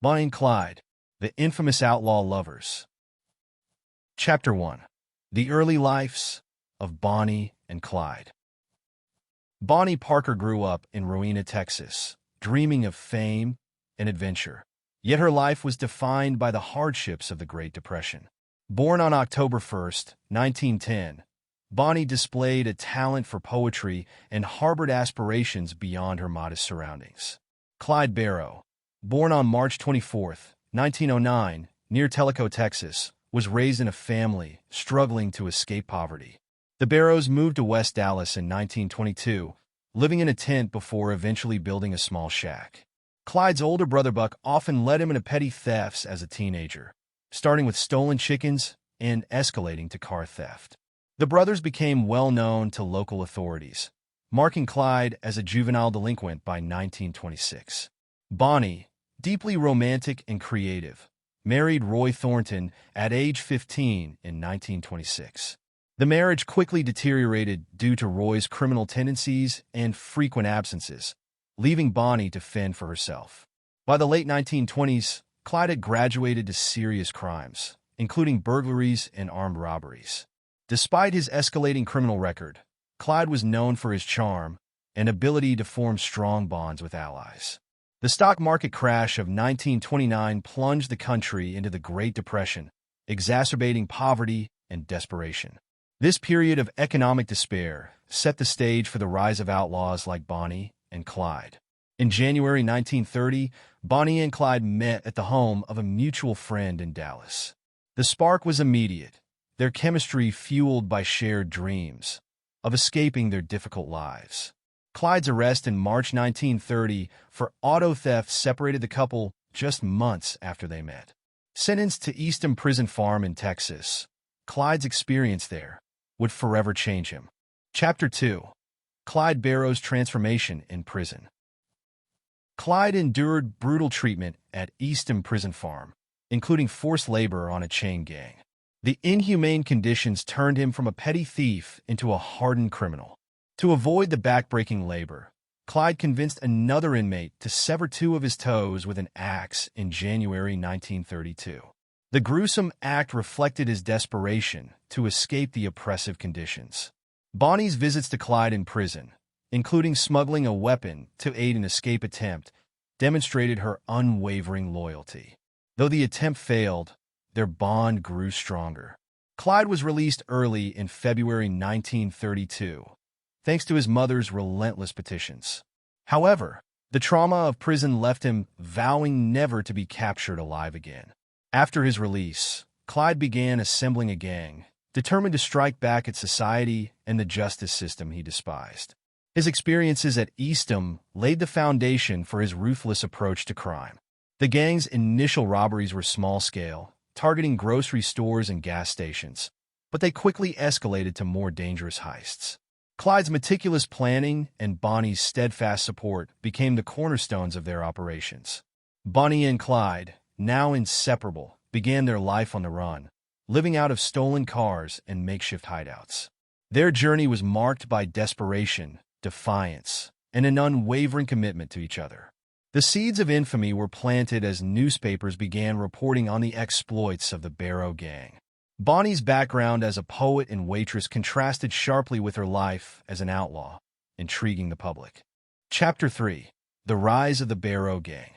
Bonnie and Clyde, the infamous outlaw lovers. Chapter 1. The Early Lives of Bonnie and Clyde. Bonnie Parker grew up in Rowena, Texas, dreaming of fame and adventure. Yet her life was defined by the hardships of the Great Depression. Born on October 1, 1910, Bonnie displayed a talent for poetry and harbored aspirations beyond her modest surroundings. Clyde Barrow, born on March 24, 1909, near Tellico, Texas, was raised in a family struggling to escape poverty. The Barrows moved to West Dallas in 1922, living in a tent before eventually building a small shack. Clyde's older brother Buck often led him into petty thefts as a teenager, starting with stolen chickens and escalating to car theft. The brothers became well known to local authorities, marking Clyde as a juvenile delinquent by 1926. Bonnie, deeply romantic and creative, married Roy Thornton at age 15 in 1926. The marriage quickly deteriorated due to Roy's criminal tendencies and frequent absences, leaving Bonnie to fend for herself. By the late 1920s, Clyde had graduated to serious crimes, including burglaries and armed robberies. Despite his escalating criminal record, Clyde was known for his charm and ability to form strong bonds with allies. The stock market crash of 1929 plunged the country into the Great Depression, exacerbating poverty and desperation. This period of economic despair set the stage for the rise of outlaws like Bonnie and Clyde. In January 1930, Bonnie and Clyde met at the home of a mutual friend in Dallas. The spark was immediate, their chemistry fueled by shared dreams of escaping their difficult lives. Clyde's arrest in March 1930 for auto theft separated the couple just months after they met. Sentenced to Eastin prison farm in Texas, Clyde's experience there would forever change him. Chapter 2. Clyde Barrow's transformation in prison. Clyde endured brutal treatment at Eastin prison farm, including forced labor on a chain gang. The inhumane conditions turned him from a petty thief into a hardened criminal. To avoid the backbreaking labor, Clyde convinced another inmate to sever 2 of his toes with an axe in January 1932. The gruesome act reflected his desperation to escape the oppressive conditions. Bonnie's visits to Clyde in prison, including smuggling a weapon to aid an escape attempt, demonstrated her unwavering loyalty. Though the attempt failed, their bond grew stronger. Clyde was released early in February 1932, thanks to his mother's relentless petitions. However, the trauma of prison left him vowing never to be captured alive again. After his release, Clyde began assembling a gang, determined to strike back at society and the justice system he despised. His experiences at Eastin laid the foundation for his ruthless approach to crime. The gang's initial robberies were small-scale, targeting grocery stores and gas stations, but they quickly escalated to more dangerous heists. Clyde's meticulous planning and Bonnie's steadfast support became the cornerstones of their operations. Bonnie and Clyde, now inseparable, began their life on the run, living out of stolen cars and makeshift hideouts. Their journey was marked by desperation, defiance, and an unwavering commitment to each other. The seeds of infamy were planted as newspapers began reporting on the exploits of the Barrow gang. Bonnie's background as a poet and waitress contrasted sharply with her life as an outlaw, intriguing the public. Chapter 3. The Rise of the Barrow Gang.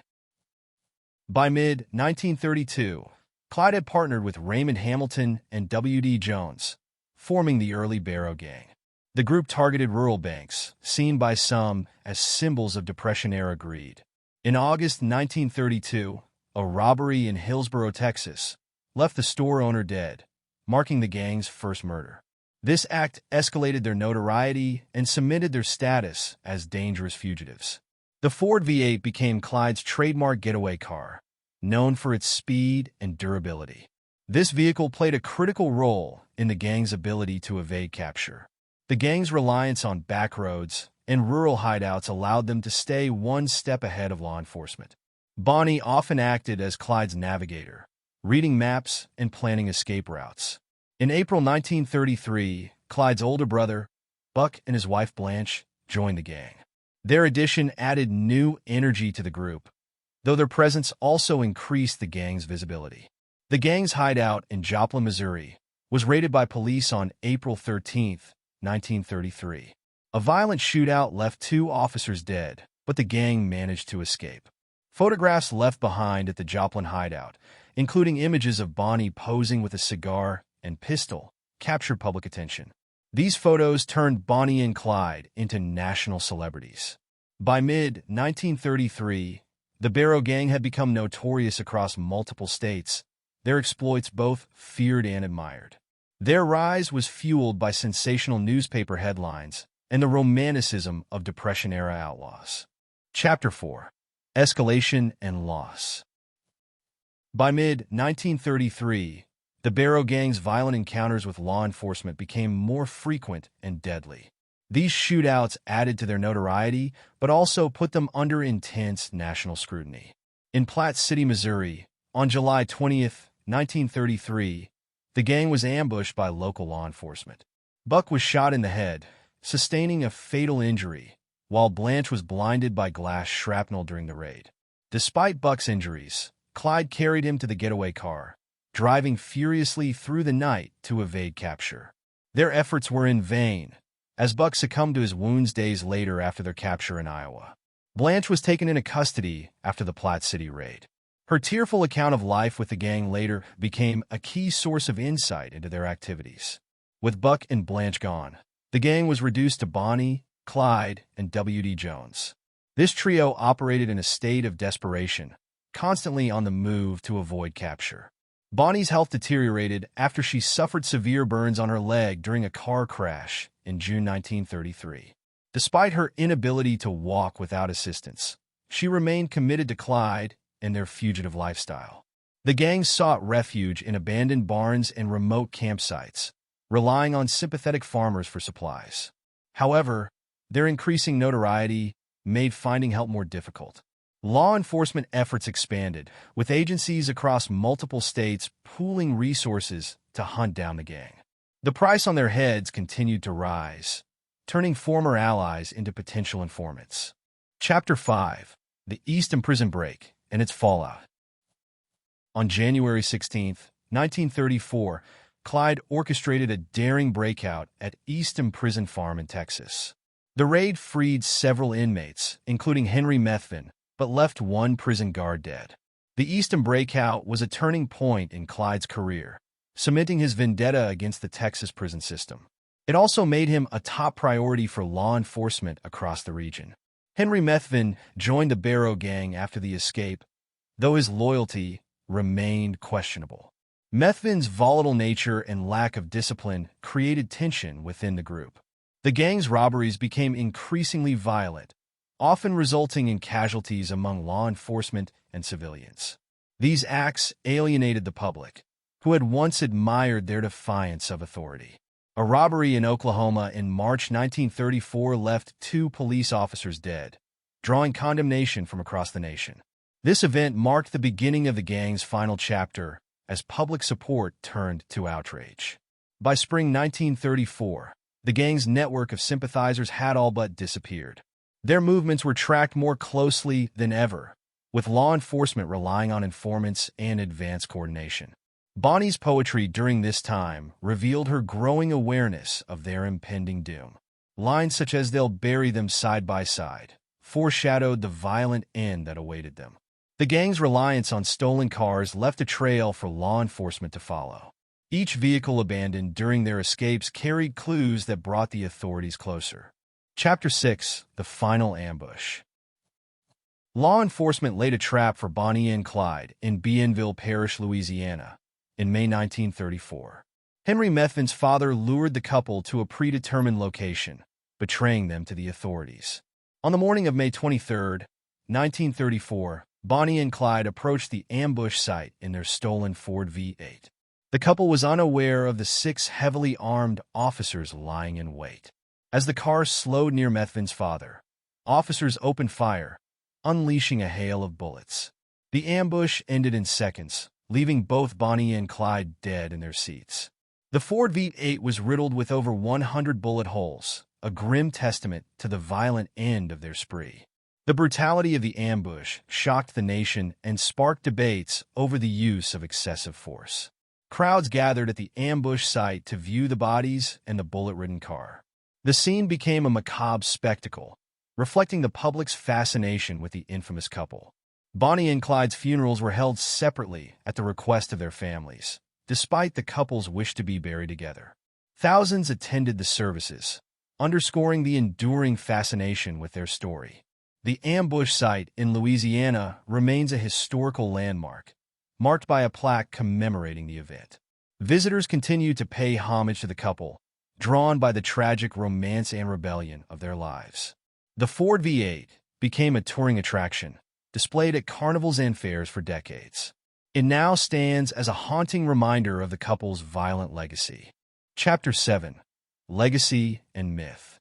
By mid-1932, Clyde had partnered with Raymond Hamilton and W.D. Jones, forming the early Barrow Gang. The group targeted rural banks, seen by some as symbols of Depression-era greed. In August 1932, a robbery in Hillsborough, Texas, left the store owner dead, marking the gang's first murder. This act escalated their notoriety and cemented their status as dangerous fugitives. The Ford V8 became Clyde's trademark getaway car, known for its speed and durability. This vehicle played a critical role in the gang's ability to evade capture. The gang's reliance on back roads and rural hideouts allowed them to stay one step ahead of law enforcement. Bonnie often acted as Clyde's navigator, reading maps and planning escape routes. In April 1933, Clyde's older brother, Buck, and his wife Blanche joined the gang. Their addition added new energy to the group, though their presence also increased the gang's visibility. The gang's hideout in Joplin, Missouri, was raided by police on April 13, 1933. A violent shootout left 2 officers dead, but the gang managed to escape. Photographs left behind at the Joplin hideout, including images of Bonnie posing with a cigar and pistol, captured public attention. These photos turned Bonnie and Clyde into national celebrities. By mid-1933, the Barrow gang had become notorious across multiple states, their exploits both feared and admired. Their rise was fueled by sensational newspaper headlines and the romanticism of Depression-era outlaws. Chapter 4. Escalation and Loss. By mid-1933, the Barrow gang's violent encounters with law enforcement became more frequent and deadly. These shootouts added to their notoriety, but also put them under intense national scrutiny. In Platte City, Missouri, on July 20, 1933, the gang was ambushed by local law enforcement. Buck was shot in the head, sustaining a fatal injury, while Blanche was blinded by glass shrapnel during the raid. Despite Buck's injuries, Clyde carried him to the getaway car, driving furiously through the night to evade capture. Their efforts were in vain, as Buck succumbed to his wounds days later after their capture in Iowa. Blanche was taken into custody after the Platte City raid. Her tearful account of life with the gang later became a key source of insight into their activities. With Buck and Blanche gone, the gang was reduced to Bonnie, Clyde, and W.D. Jones. This trio operated in a state of desperation, constantly on the move to avoid capture. Bonnie's health deteriorated after she suffered severe burns on her leg during a car crash in June 1933. Despite her inability to walk without assistance, she remained committed to Clyde and their fugitive lifestyle. The gang sought refuge in abandoned barns and remote campsites, relying on sympathetic farmers for supplies. However, their increasing notoriety made finding help more difficult. Law enforcement efforts expanded, with agencies across multiple states pooling resources to hunt down the gang. The price on their heads continued to rise, turning former allies into potential informants. Chapter 5. The Eastin Prison Break and its Fallout. On January 16, 1934, Clyde orchestrated a daring breakout at Eastin Prison Farm in Texas. The raid freed several inmates, including Henry Methvin, but left one prison guard dead. The Eastin breakout was a turning point in Clyde's career, cementing his vendetta against the Texas prison system. It also made him a top priority for law enforcement across the region. Henry Methvin joined the Barrow gang after the escape, though his loyalty remained questionable. Methvin's volatile nature and lack of discipline created tension within the group. The gang's robberies became increasingly violent, often resulting in casualties among law enforcement and civilians. These acts alienated the public, who had once admired their defiance of authority. A robbery in Oklahoma in March 1934 left 2 police officers dead, drawing condemnation from across the nation. This event marked the beginning of the gang's final chapter, as public support turned to outrage. By spring 1934, the gang's network of sympathizers had all but disappeared. Their movements were tracked more closely than ever, with law enforcement relying on informants and advanced coordination. Bonnie's poetry during this time revealed her growing awareness of their impending doom. Lines such as "they'll bury them side by side" foreshadowed the violent end that awaited them. The gang's reliance on stolen cars left a trail for law enforcement to follow. Each vehicle abandoned during their escapes carried clues that brought the authorities closer. Chapter 6. The Final Ambush. Law enforcement laid a trap for Bonnie and Clyde in Bienville Parish, Louisiana, in May 1934. Henry Methvin's father lured the couple to a predetermined location, betraying them to the authorities. On the morning of May 23, 1934, Bonnie and Clyde approached the ambush site in their stolen Ford V8. The couple was unaware of the 6 heavily armed officers lying in wait. As the car slowed near Methvin's father, officers opened fire, unleashing a hail of bullets. The ambush ended in seconds, leaving both Bonnie and Clyde dead in their seats. The Ford V8 was riddled with over 100 bullet holes, a grim testament to the violent end of their spree. The The brutality of the ambush shocked the nation and sparked debates over the use of excessive force. Crowds gathered at the ambush site to view the bodies and the bullet-ridden car. The scene became a macabre spectacle, reflecting the public's fascination with the infamous couple. Bonnie and Clyde's funerals were held separately at the request of their families, despite the couple's wish to be buried together. Thousands attended the services, underscoring the enduring fascination with their story. The ambush site in Louisiana remains a historical landmark, marked by a plaque commemorating the event. Visitors continue to pay homage to the couple, drawn by the tragic romance and rebellion of their lives. The Ford V8 became a touring attraction, displayed at carnivals and fairs for decades. It now stands as a haunting reminder of the couple's violent legacy. Chapter 7. Legacy and Myth.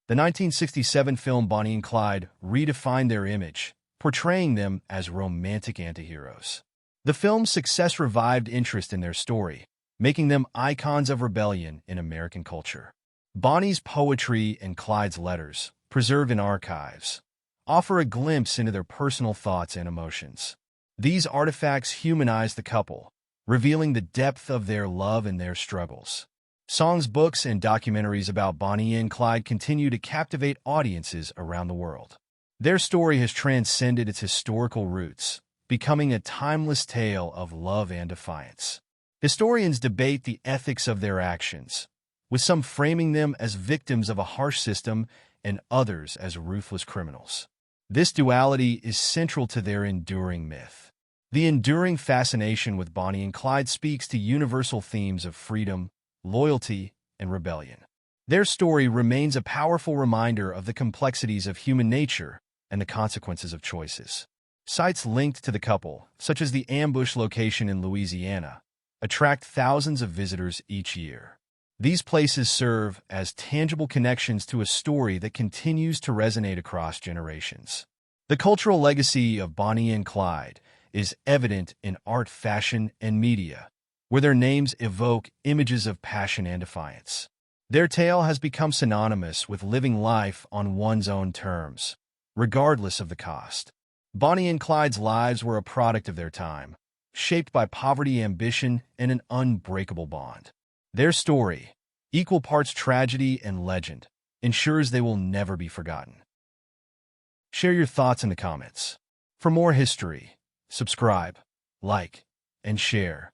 The 1967 film Bonnie and Clyde redefined their image, portraying them as romantic antiheroes. The film's success revived interest in their story, making them icons of rebellion in American culture. Bonnie's poetry and Clyde's letters, preserved in archives, offer a glimpse into their personal thoughts and emotions. These artifacts humanize the couple, revealing the depth of their love and their struggles. Songs, books, and documentaries about Bonnie and Clyde continue to captivate audiences around the world. Their story has transcended its historical roots, becoming a timeless tale of love and defiance. Historians debate the ethics of their actions, with some framing them as victims of a harsh system and others as ruthless criminals. This duality is central to their enduring myth. The enduring fascination with Bonnie and Clyde speaks to universal themes of freedom, loyalty, and rebellion. Their story remains a powerful reminder of the complexities of human nature and the consequences of choices. Sites linked to the couple, such as the ambush location in Louisiana, attract thousands of visitors each year. These places serve as tangible connections to a story that continues to resonate across generations. The cultural legacy of Bonnie and Clyde is evident in art, fashion, and media, where their names evoke images of passion and defiance. Their tale has become synonymous with living life on one's own terms, regardless of the cost. Bonnie and Clyde's lives were a product of their time, shaped by poverty, ambition, and an unbreakable bond. Their story, equal parts tragedy and legend, ensures they will never be forgotten. Share your thoughts in the comments. For more history, subscribe, like, and share.